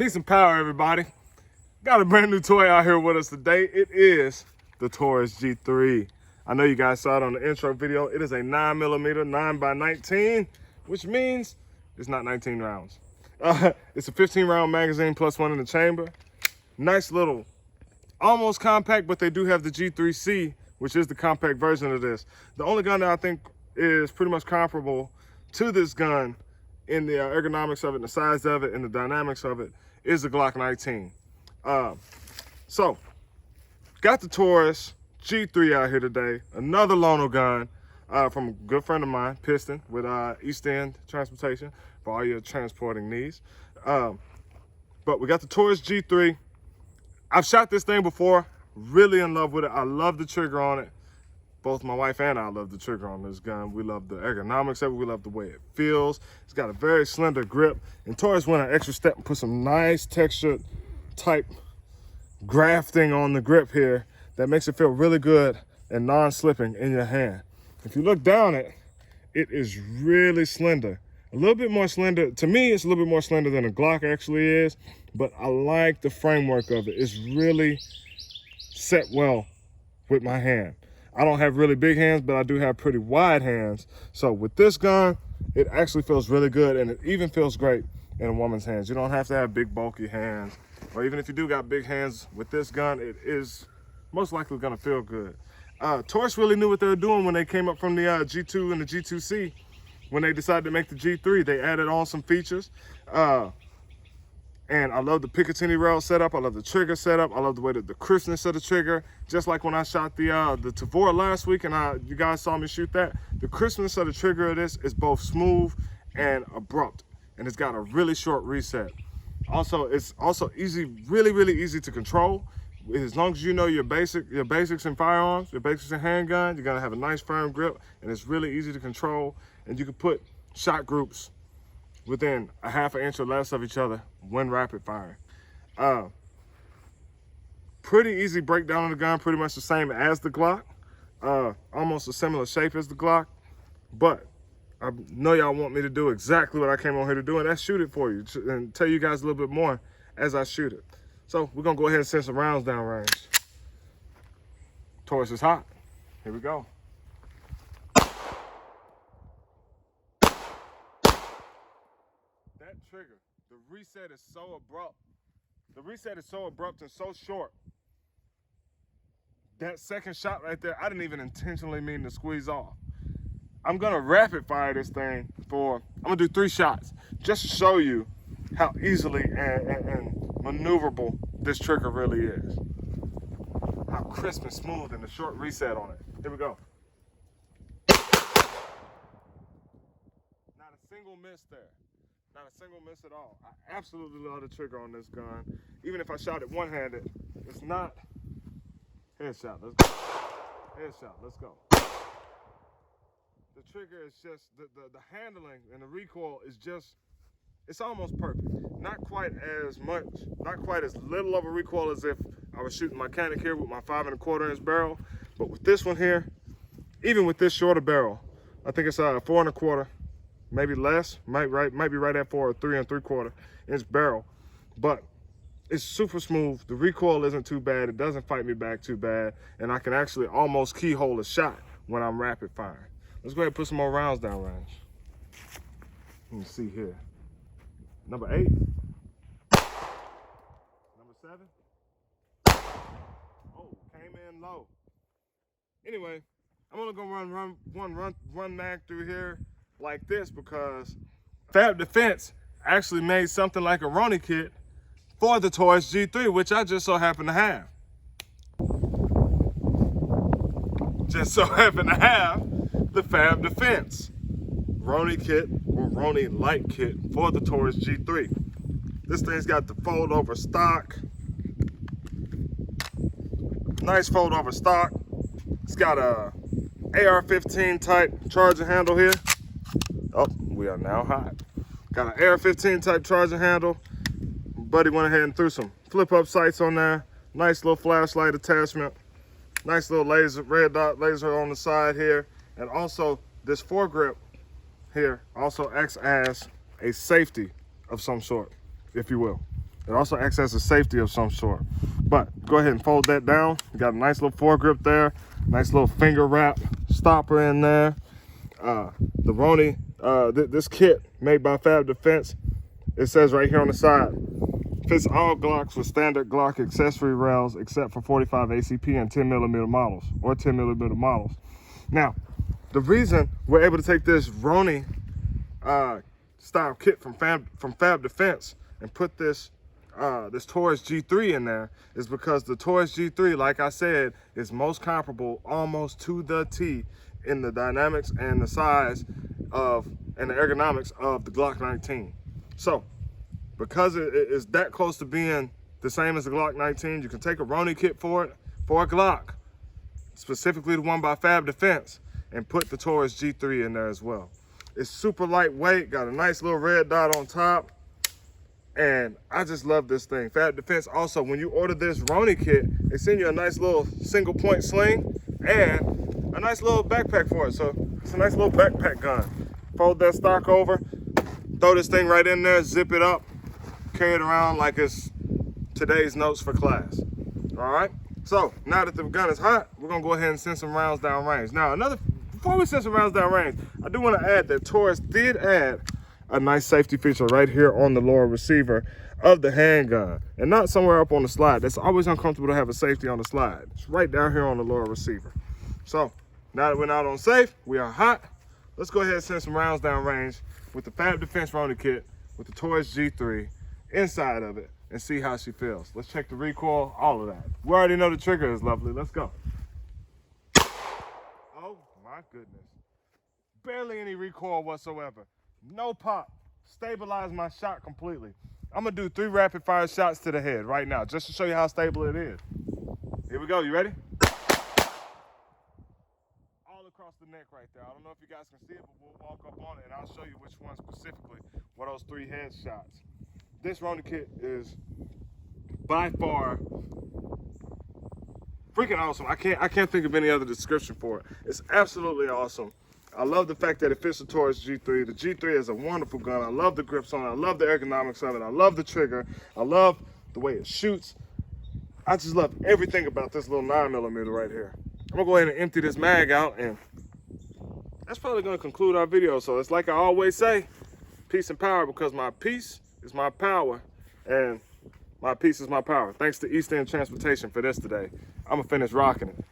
Peace and power, everybody. Got a brand new toy out here with us today. It is the Taurus G3. I know you guys saw it on the intro video. It is a 9mm 9x19, which means it's not 19 rounds. It's a 15-round magazine plus one in the chamber. Nice little, almost compact, but they do have the G3C, which is the compact version of this. The only gun that I think is pretty much comparable to this gun in the ergonomics of it, and the size of it, and the dynamics of it is the Glock 19. So, got the Taurus G3 out here today. Another loaner gun from a good friend of mine, Piston, with East End Transportation for all your transporting needs. But we got the Taurus G3. I've shot this thing before, really in love with it. I love the trigger on it. Both my wife and I love the trigger on this gun. We love the ergonomics of it. We love the way it feels. It's got a very slender grip. And Taurus went an extra step and put some nice textured type grafting on the grip here that makes it feel really good and non-slipping in your hand. If you look down it, it is really slender. A little bit more slender. To me, it's a little bit more slender than a Glock actually is, but I like the framework of it. It's really set well with my hand. I don't have really big hands, but I do have pretty wide hands. So with this gun, it actually feels really good, and it even feels great in a woman's hands. You don't have to have big, bulky hands, or even if you do got big hands with this gun, it is most likely gonna feel good. Taurus really knew what they were doing when they came up from the G2 and the G2C. When they decided to make the G3, they added on some features. And I love the Picatinny rail setup. I love the trigger setup. I love the way that the crispness of the trigger. Just like when I shot the Tavor last week and you guys saw me shoot that, the crispness of the trigger of this is both smooth and abrupt. And it's got a really short reset. Also, it's also easy, really, really easy to control. As long as you know your basics in firearms, your basics in handgun, you're gonna have a nice firm grip, and it's really easy to control. And you can put shot groups within a half an inch or less of each other when rapid firing. Pretty easy breakdown of the gun, pretty much the same as the Glock. Almost a similar shape as the Glock, but I know y'all want me to do exactly what I came on here to do, and that's shoot it for you and tell you guys a little bit more as I shoot it. So we're gonna go ahead and send some rounds down range. Taurus is hot. Here we go. That trigger, the reset is so abrupt. The reset is so abrupt and so short. That second shot right there, I didn't even intentionally mean to squeeze off. I'm gonna rapid fire this thing I'm gonna do 3 shots, just to show you how easily and maneuverable this trigger really is. How crisp and smooth and the short reset on it. Here we go. Not a single miss there. Not a single miss at all. I absolutely love the trigger on this gun. Even if I shot it one-handed, it's not. Headshot, let's go. Headshot, let's go. The trigger is just, the handling and the recoil is just, it's almost perfect. Not quite as much, not quite as little of a recoil as if I was shooting my Canik here with my 5 1/4 inch barrel. But with this one here, even with this shorter barrel, I think it's 4 1/4, maybe less, might be right at 4 or 3 3/4 inch barrel. But it's super smooth. The recoil isn't too bad. It doesn't fight me back too bad. And I can actually almost keyhole a shot when I'm rapid firing. Let's go ahead and put some more rounds down range. Let me see here. Number 8. Number 7. Oh, came in low. Anyway, I'm only gonna run mag through here like this because Fab Defense actually made something like a Roni kit for the Taurus G3, which I just so happen to have. Just so happen to have the Fab Defense Roni kit or Roni light kit for the Taurus G3. This thing's got the fold over stock. Nice fold over stock. It's got a AR-15 type charging handle here. Oh, we are now hot. Got an AR-15 type charging handle. Buddy went ahead and threw some flip up sights on there. Nice little flashlight attachment. Nice little laser, red dot laser on the side here. And also this foregrip here also acts as a safety of some sort, if you will. It also acts as a safety of some sort. But go ahead and fold that down. You got a nice little foregrip there, nice little finger wrap stopper in there. The Roni, this kit made by Fab Defense, it says right here on the side, fits all Glocks with standard Glock accessory rails except for 45 ACP and 10mm models, or 10mm models. Now, the reason we're able to take this Roni style kit from Fab Defense and put this Taurus G3 in there is because the Taurus G3, like I said, is most comparable almost to the T in the dynamics and the size of and the ergonomics of the Glock 19. So because it is that close to being the same as the Glock 19, you can take a Roni kit for it, for a Glock, specifically the one by Fab Defense, and put the Taurus G3 in there as well. It's super lightweight, got a nice little red dot on top, and I just love this thing. Fab Defense also, when you order this Roni kit, they send you a nice little single point sling and a nice little backpack for it. So it's a nice little backpack gun. Fold that stock over, throw this thing right in there, zip it up, carry it around like it's today's notes for class. All right? So now that the gun is hot, we're gonna go ahead and send some rounds down range. Now, before we send some rounds down range, I do want to add that Taurus did add a nice safety feature right here on the lower receiver of the handgun, and not somewhere up on the slide. That's always uncomfortable to have a safety on the slide. It's right down here on the lower receiver. So now that we're not on safe, we are hot. Let's go ahead and send some rounds down range with the Fab Defense Roni kit with the Taurus G3 inside of it and see how she feels. Let's check the recoil, all of that. We already know the trigger is lovely. Let's go. Oh my goodness. Barely any recoil whatsoever. No pop. Stabilize my shot completely. I'm gonna do 3 rapid fire shots to the head right now, just to show you how stable it is. Here we go, you ready? All across the neck right there. I don't know if you guys can see it, but we'll walk up on it and I'll show you which one specifically were those 3 head shots. This Roni kit is by far freaking awesome. I can't think of any other description for it. It's absolutely awesome. I love the fact that it fits the Taurus G3. The G3 is a wonderful gun. I love the grips on it. I love the ergonomics of it. I love the trigger. I love the way it shoots. I just love everything about this little 9mm right here. I'm gonna go ahead and empty this mag out, and that's probably gonna conclude our video. So it's like I always say, peace and power, because my peace is my power, and my peace is my power. Thanks to East End Transportation for this today. I'm gonna finish rocking it.